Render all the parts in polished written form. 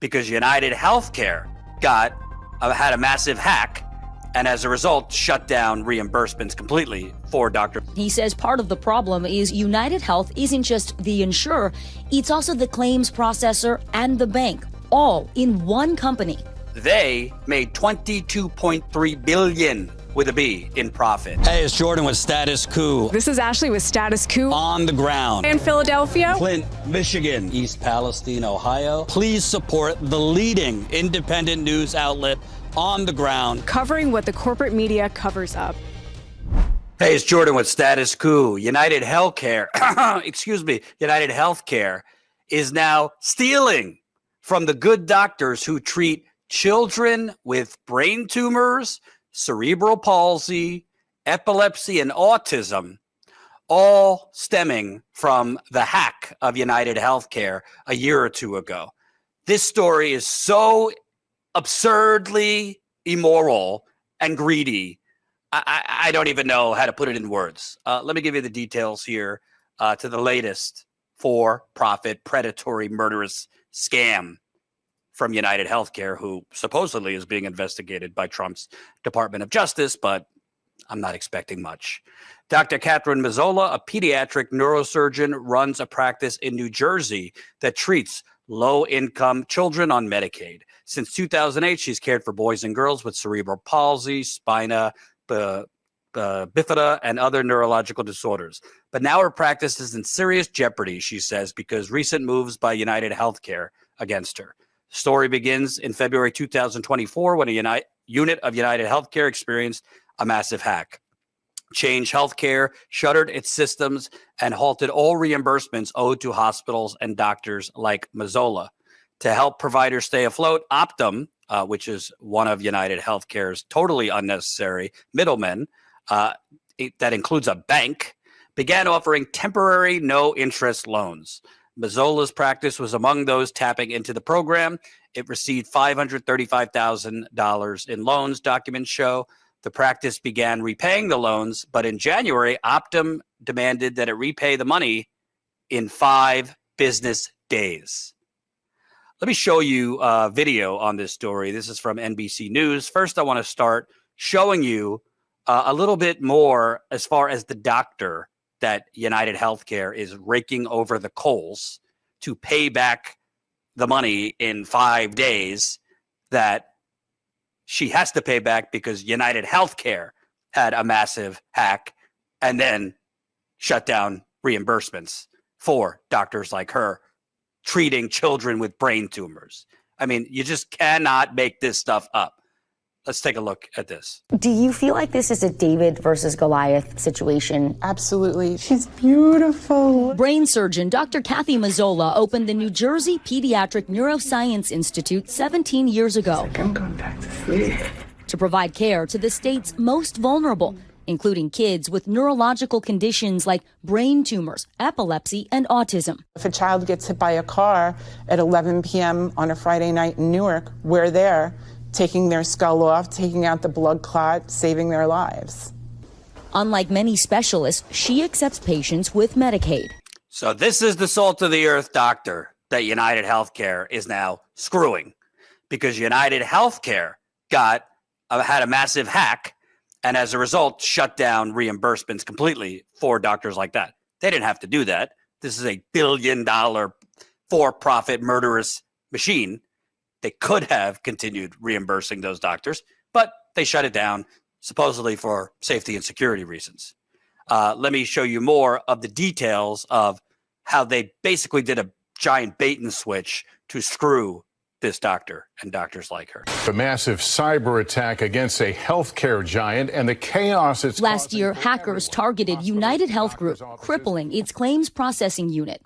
because United Healthcare had a massive hack, and as a result, shut down reimbursements completely for doctors. He says part of the problem is United Health isn't just the insurer, it's also the claims processor and the bank, all in one company. They made $22.3 billion with a B in profit. Hey, it's Jordan with Status Coup. This is Ashley with Status Coup. On the ground. In Philadelphia. Flint, Michigan. East Palestine, Ohio. Please support the leading independent news outlet on the ground, covering what the corporate media covers up. Hey, it's Jordan with Status Coup. United Healthcare, United Healthcare is now stealing from the good doctors who treat children with brain tumors, cerebral palsy, epilepsy, and autism, all stemming from the hack of United Healthcare a year or two ago. This story is so absurdly immoral and greedy. I don't even know how to put it in words. Let me give you the details here to the latest for-profit, predatory, murderous scam from United Healthcare, who supposedly is being investigated by Trump's Department of Justice, but I'm not expecting much. Dr. Catherine Mazzola, a pediatric neurosurgeon, runs a practice in New Jersey that treats low-income children on Medicaid. Since 2008, she's cared for boys and girls with cerebral palsy, spina bifida, and other neurological disorders. But now her practice is in serious jeopardy, she says, because recent moves by United Healthcare against her. The story begins in February 2024 when a unit of United Healthcare experienced a massive hack. Change Healthcare shuttered its systems and halted all reimbursements owed to hospitals and doctors like Mazzola. To help providers stay afloat, Optum, which is one of United Healthcare's totally unnecessary middlemen, that includes a bank, began offering temporary no-interest loans. Mazzola's practice was among those tapping into the program. It received $535,000 in loans, documents show. The practice began repaying the loans, but in January, Optum demanded that it repay the money in 5 business days. Let me show you a video on this story. This is from NBC News. First, I want to start showing you a little bit more as far as the doctor that United Healthcare is raking over the coals to pay back the money in 5 days that she has to pay back because United Healthcare had a massive hack and then shut down reimbursements for doctors like her treating children with brain tumors. I mean, you just cannot make this stuff up. Let's take a look at this. Do you feel like this is a David versus Goliath situation? Absolutely. She's beautiful. Brain surgeon Dr. Kathy Mazzola opened the New Jersey Pediatric Neuroscience Institute 17 years ago. I'm going back to sleep. To provide care to the state's most vulnerable, including kids with neurological conditions like brain tumors, epilepsy, and autism. If a child gets hit by a car at 11 p.m. on a Friday night in Newark, we're there, taking their skull off, taking out the blood clot, saving their lives. Unlike many specialists, she accepts patients with Medicaid. So this is the salt of the earth doctor that United Healthcare is now screwing, because United Healthcare had a massive hack and as a result shut down reimbursements completely for doctors like that. They didn't have to do that. This is a billion-dollar for-profit murderous machine. They could have continued reimbursing those doctors, but they shut it down, supposedly for safety and security reasons. Let me show you more of the details of how they basically did a giant bait and switch to screw this doctor and doctors like her. A massive cyber attack against a healthcare giant and the chaos it's Last year, hackers targeted United Health Group, crippling its claims processing unit.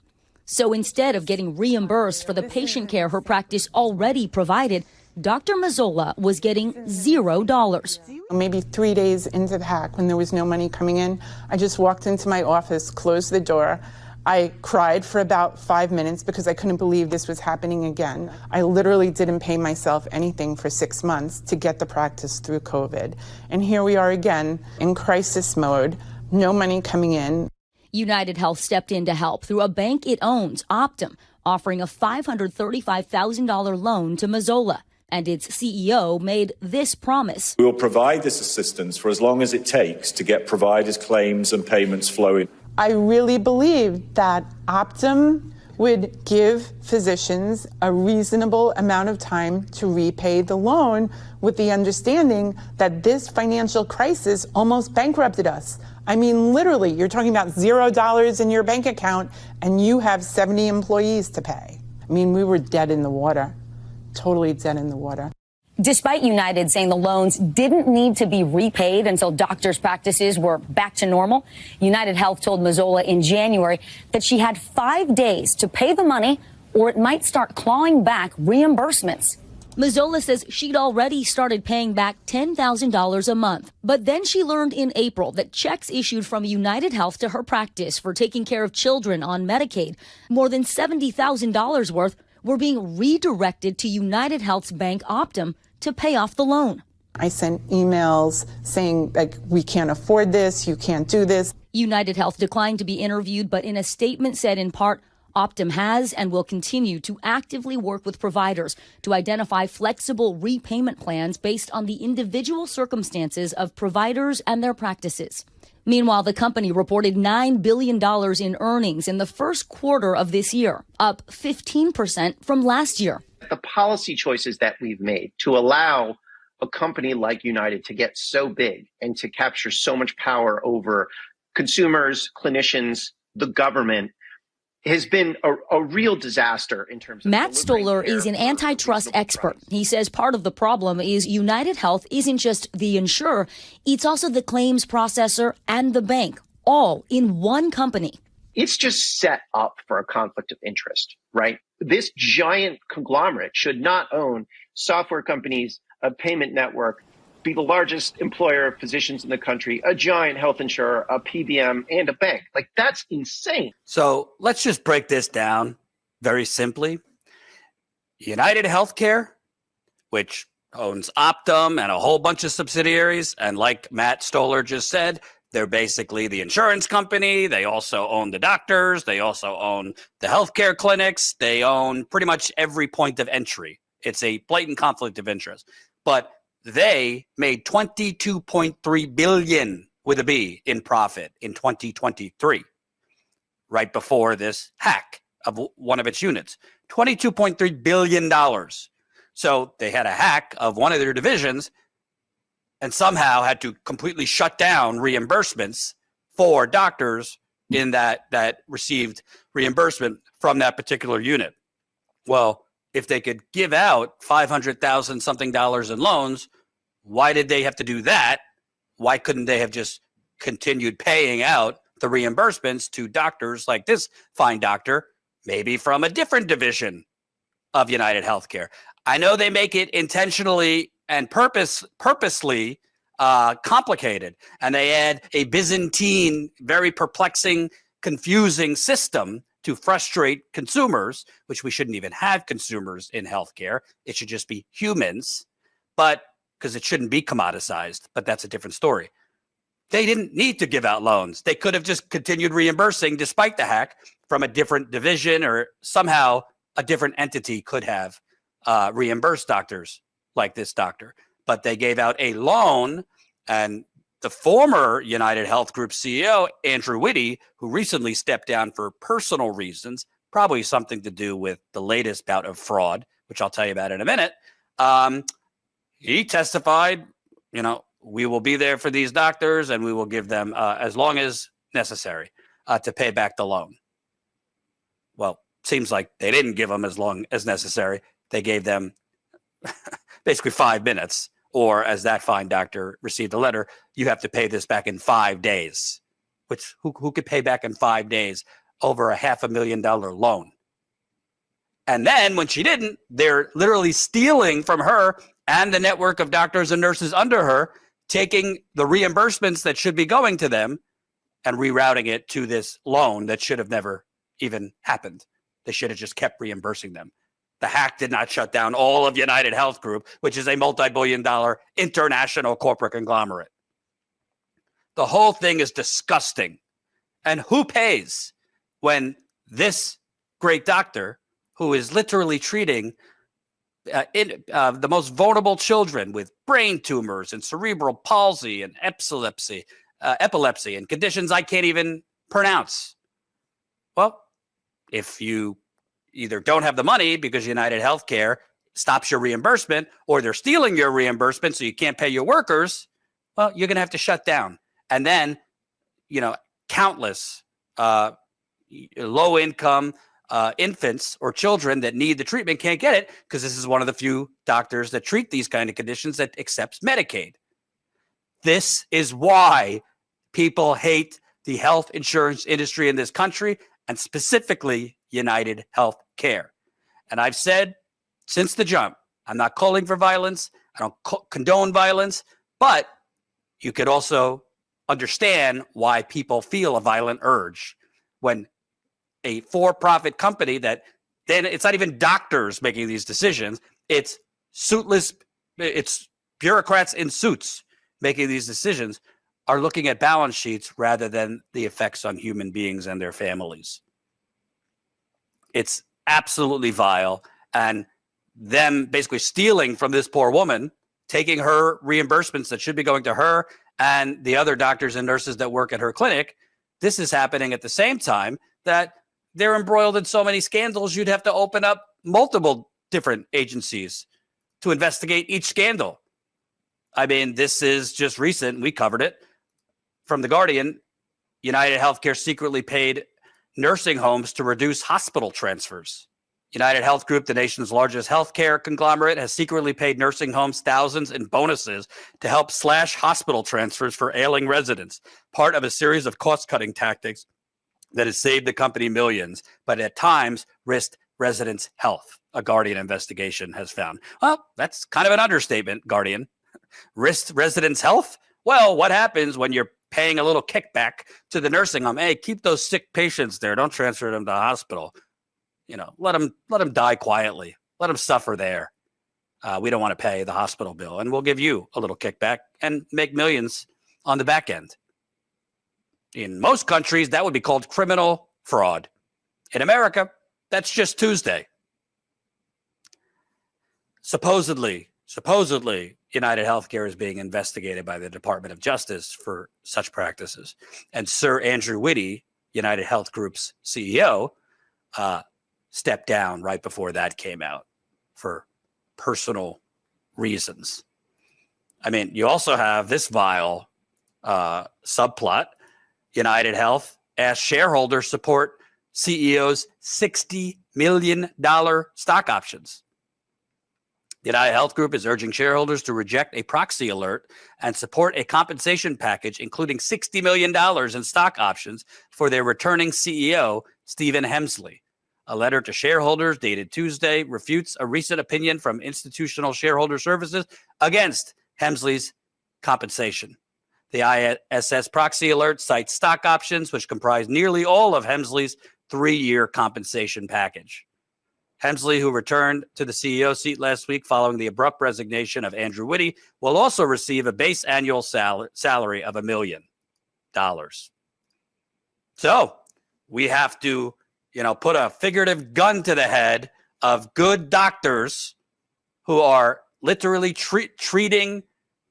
So instead of getting reimbursed for the patient care her practice already provided, Dr. Mazzola was getting $0. Maybe 3 days into the hack, when there was no money coming in, I just walked into my office, closed the door. I cried for about 5 minutes because I couldn't believe this was happening again. I literally didn't pay myself anything for 6 months to get the practice through COVID. And here we are again in crisis mode, no money coming in. United Health stepped in to help through a bank it owns, Optum, offering a $535,000 loan to Mazzola. And its CEO made this promise. We will provide this assistance for as long as it takes to get providers' claims and payments flowing. I really believe that Optum would give physicians a reasonable amount of time to repay the loan, with the understanding that this financial crisis almost bankrupted us. I mean, literally, you're talking about $0 in your bank account and you have 70 employees to pay. I mean, we were dead in the water, totally dead in the water. Despite United saying the loans didn't need to be repaid until doctors' practices were back to normal, UnitedHealth told Mazzola in January that she had 5 days to pay the money or it might start clawing back reimbursements. Mazzola says she'd already started paying back $10,000 a month. But then she learned in April that checks issued from UnitedHealth to her practice for taking care of children on Medicaid, more than $70,000 worth, were being redirected to UnitedHealth's bank Optum to pay off the loan. I sent emails saying, like, we can't afford this, you can't do this. UnitedHealth declined to be interviewed, but in a statement said in part, Optum has and will continue to actively work with providers to identify flexible repayment plans based on the individual circumstances of providers and their practices. Meanwhile, the company reported $9 billion in earnings in the first quarter of this year, up 15% from last year. The policy choices that we've made to allow a company like United to get so big and to capture so much power over consumers, clinicians, the government, has been a real disaster in terms of... Matt Stoller is an antitrust expert. He says part of the problem is UnitedHealth isn't just the insurer, it's also the claims processor and the bank, all in one company. It's just set up for a conflict of interest, right? This giant conglomerate should not own software companies, a payment network, be the largest employer of physicians in the country, a giant health insurer, a PBM, and a bank. Like, that's insane. So let's just break this down very simply. United Healthcare, which owns Optum and a whole bunch of subsidiaries, and like Matt Stoller just said, they're basically the insurance company. They also own the doctors. They also own the healthcare clinics. They own pretty much every point of entry. It's a blatant conflict of interest. But they made $22.3 billion with a B in profit in 2023, right before this hack of one of its units. $22.3 billion. So they had a hack of one of their divisions and somehow had to completely shut down reimbursements for doctors in that received reimbursement from that particular unit. Well, if they could give out $500,000 something in loans, why did they have to do that? Why couldn't they have just continued paying out the reimbursements to doctors like this fine doctor, maybe from a different division of United Healthcare? I know they make it intentionally and purposely complicated, and they add a Byzantine, very perplexing, confusing system to frustrate consumers, which we shouldn't even have consumers in healthcare. It should just be humans, but because it shouldn't be commoditized, but that's a different story. They didn't need to give out loans. They could have just continued reimbursing despite the hack from a different division, or somehow a different entity could have reimbursed doctors like this doctor. But they gave out a loan, and the former United Health Group CEO, Andrew Whitty, who recently stepped down for personal reasons, probably something to do with the latest bout of fraud, which I'll tell you about in a minute. He testified, we will be there for these doctors and we will give them as long as necessary to pay back the loan. Well, seems like they didn't give them as long as necessary. They gave them basically 5 minutes. Or as that fine doctor received a letter, you have to pay this back in 5 days. Which who could pay back in 5 days over a $500,000 loan? And then when she didn't, they're literally stealing from her and the network of doctors and nurses under her, taking the reimbursements that should be going to them and rerouting it to this loan that should have never even happened. They should have just kept reimbursing them. The hack did not shut down all of United Health Group, which is a multi-billion-dollar international corporate conglomerate. The whole thing is disgusting. And who pays when this great doctor, who is literally treating the most vulnerable children with brain tumors and cerebral palsy and epilepsy and conditions I can't even pronounce. Well, if you either don't have the money because United Healthcare stops your reimbursement, or they're stealing your reimbursement so you can't pay your workers, well, you're going to have to shut down. And then, countless low-income infants or children that need the treatment can't get it because this is one of the few doctors that treat these kind of conditions that accepts Medicaid. This is why people hate the health insurance industry in this country, and specifically United Healthcare. And I've said since the jump, I'm not calling for violence. I don't condone violence, but you could also understand why people feel a violent urge when a for-profit company that then it's not even doctors making these decisions. It's it's bureaucrats in suits making these decisions are looking at balance sheets rather than the effects on human beings and their families. It's absolutely vile. And them basically stealing from this poor woman, taking her reimbursements that should be going to her and the other doctors and nurses that work at her clinic. This is happening at the same time that they're embroiled in so many scandals, you'd have to open up multiple different agencies to investigate each scandal. I mean, this is just recent. We covered it from The Guardian. United Healthcare secretly paid nursing homes to reduce hospital transfers. United Health Group, the nation's largest healthcare conglomerate, has secretly paid nursing homes thousands in bonuses to help slash hospital transfers for ailing residents, part of a series of cost-cutting tactics that has saved the company millions, but at times risked residents' health, a Guardian investigation has found. Well, that's kind of an understatement, Guardian. Risked residents' health? Well, what happens when you're paying a little kickback to the nursing home? Hey, keep those sick patients there. Don't transfer them to the hospital. Let them die quietly. Let them suffer there. We don't want to pay the hospital bill, and we'll give you a little kickback and make millions on the back end. In most countries, that would be called criminal fraud. In America, that's just Tuesday. Supposedly, United Healthcare is being investigated by the Department of Justice for such practices. And Sir Andrew Whitty, United Health Group's CEO, stepped down right before that came out for personal reasons. I mean, you also have this vile subplot. United Health asked shareholders support CEO's $60 million stock options. The United Health Group is urging shareholders to reject a proxy alert and support a compensation package, including $60 million in stock options for their returning CEO, Stephen Hemsley. A letter to shareholders dated Tuesday refutes a recent opinion from Institutional Shareholder Services against Hemsley's compensation. The ISS proxy alert cites stock options, which comprise nearly all of Hemsley's 3-year compensation package. Hemsley, who returned to the CEO seat last week following the abrupt resignation of Andrew Whitty, will also receive a base annual salary of $1 million. So we have to, put a figurative gun to the head of good doctors who are literally treating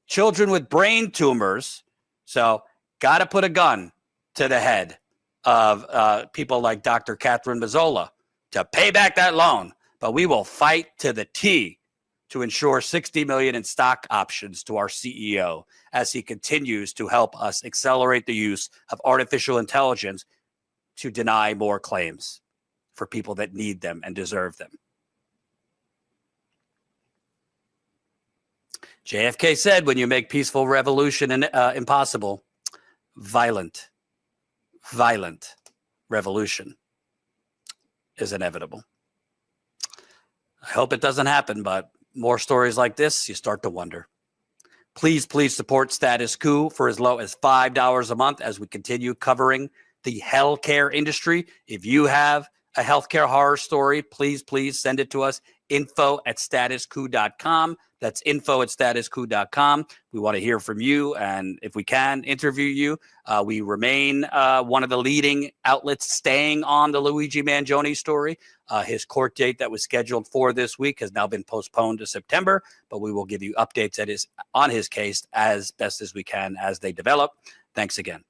children with brain tumors. So got to put a gun to the head of people like Dr. Catherine Mazzola to pay back that loan. But we will fight to the T to ensure $60 million in stock options to our CEO as he continues to help us accelerate the use of artificial intelligence to deny more claims for people that need them and deserve them. JFK said, when you make peaceful revolution impossible, violent revolution is inevitable. I hope it doesn't happen, but more stories like this, you start to wonder. Please support Status Coup for as low as $5 a month as we continue covering the healthcare industry. If you have a healthcare horror story, please send it to us info@statuscoup.com. That's info@statuscoup.com. We want to hear from you, and if we can, interview you. We remain one of the leading outlets staying on the Luigi Mangione story. His court date that was scheduled for this week has now been postponed to September, but we will give you updates on his case as best as we can as they develop. Thanks again.